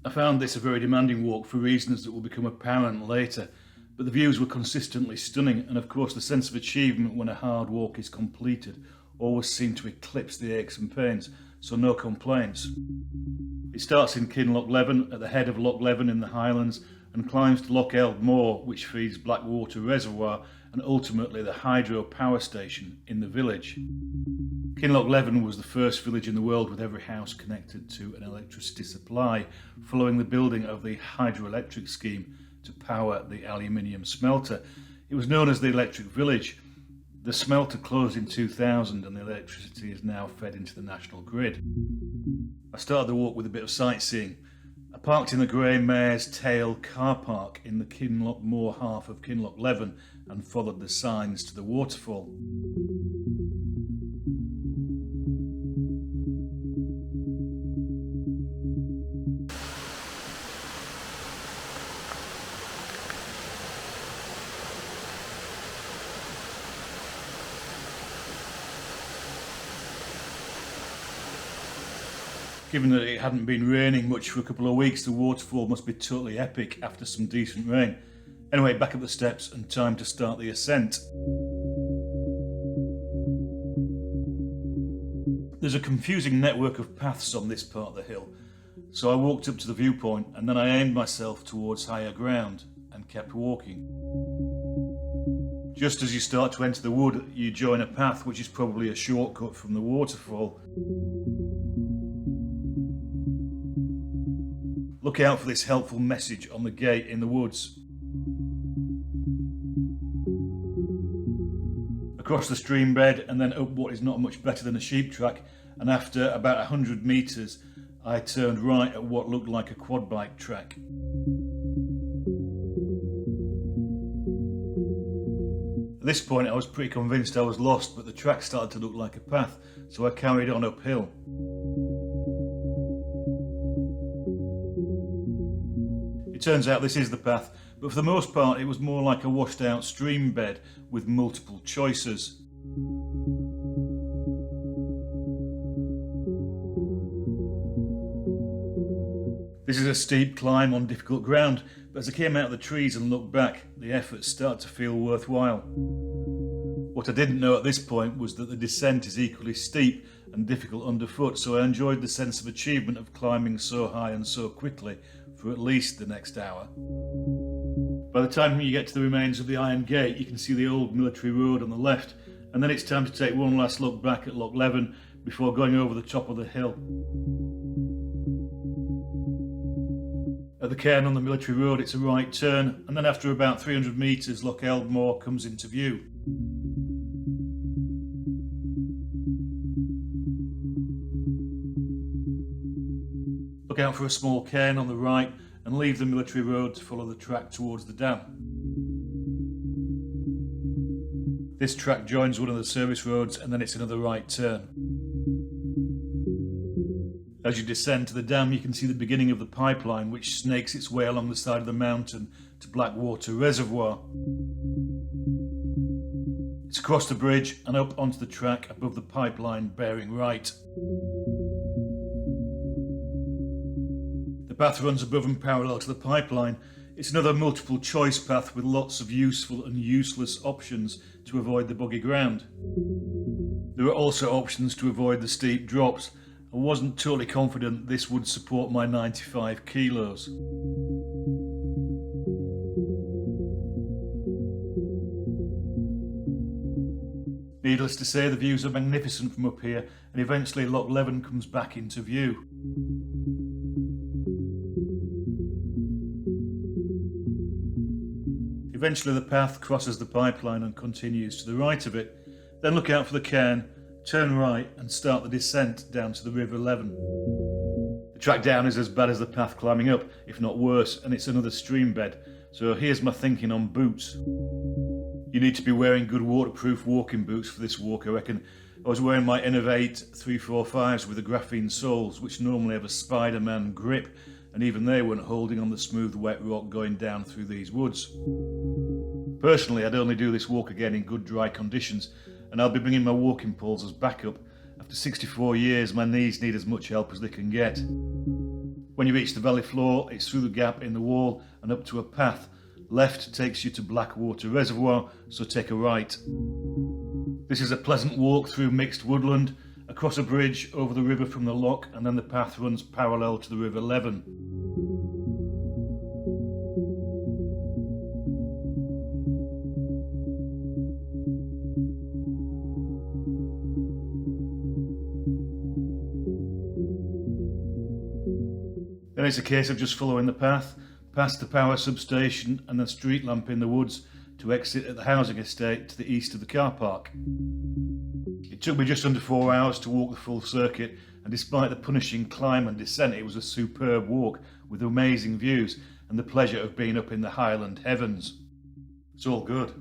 I found this a very demanding walk for reasons that will become apparent later, but the views were consistently stunning, and of course the sense of achievement when a hard walk is completed always seemed to eclipse the aches and pains, so no complaints. It starts in Kinlochleven at the head of Loch Leven in the Highlands and climbs to Loch Eilde Mor, which feeds Blackwater Reservoir and ultimately the hydro power station in the village. Kinlochleven was the first village in the world with every house connected to an electricity supply, following the building of the hydroelectric scheme to power the aluminium smelter. It was known as the Electric Village. The smelter closed in 2000 and the electricity is now fed into the national grid. I started the walk with a bit of sightseeing. I parked in the grey Mare's Tail car park in the Kinloch Mor half of Kinlochleven and followed the signs to the waterfall. Given that it hadn't been raining much for a couple of weeks, the waterfall must be totally epic after some decent rain. Anyway, back up the steps and time to start the ascent. There's a confusing network of paths on this part of the hill, so I walked up to the viewpoint and then I aimed myself towards higher ground and kept walking. Just as you start to enter the wood, you join a path which is probably a shortcut from the waterfall. Look out for this helpful message on the gate in the woods. Across the stream bed and then up what is not much better than a sheep track, and after about 100 metres I turned right at what looked like a quad bike track. At this point I was pretty convinced I was lost, but the track started to look like a path, so I carried on uphill. It turns out this is the path, but for the most part it was more like a washed out stream bed with multiple choices. This is a steep climb on difficult ground, but as I came out of the trees and looked back, the efforts started to feel worthwhile. What I didn't know at this point was that the descent is equally steep and difficult underfoot, so I enjoyed the sense of achievement of climbing so high and so quickly for at least the next hour. By the time you get to the remains of the Iron Gate, you can see the old military road on the left, and then it's time to take one last look back at Loch Leven before going over the top of the hill. At the cairn on the military road it's a right turn, and then after about 300 metres Loch Eilde Mor comes into view. Look out for a small cairn on the right and leave the military road to follow the track towards the dam. This track joins one of the service roads and then it's another right turn. As you descend to the dam you can see the beginning of the pipeline which snakes its way along the side of the mountain to Blackwater Reservoir. It's across the bridge and up onto the track above the pipeline bearing right. The path runs above and parallel to the pipeline. It's another multiple choice path with lots of useful and useless options to avoid the boggy ground. There are also options to avoid the steep drops. I wasn't totally confident this would support my 95 kilos. Needless to say, the views are magnificent from up here, and eventually Loch Leven comes back into view. Eventually the path crosses the pipeline and continues to the right of it. Then look out for the cairn, turn right and start the descent down to the River Leven. The track down is as bad as the path climbing up, if not worse, and it's another stream bed. So here's my thinking on boots. You need to be wearing good waterproof walking boots for this walk, I reckon. I was wearing my Innovate 345s with the graphene soles, which normally have a Spider-Man grip, and even they weren't holding on the smooth wet rock going down through these woods. Personally, I'd only do this walk again in good dry conditions, and I'll be bringing my walking poles as backup. After 64 years, my knees need as much help as they can get. When you reach the valley floor, it's through the gap in the wall and up to a path. Left takes you to Blackwater Reservoir, so take a right. This is a pleasant walk through mixed woodland, across a bridge over the river from the loch, and then the path runs parallel to the River Leven. Then it's a case of just following the path, past the power substation and the street lamp in the woods to exit at the housing estate to the east of the car park. It took me just under 4 hours to walk the full circuit, and despite the punishing climb and descent, it was a superb walk with amazing views and the pleasure of being up in the Highland heavens. It's all good.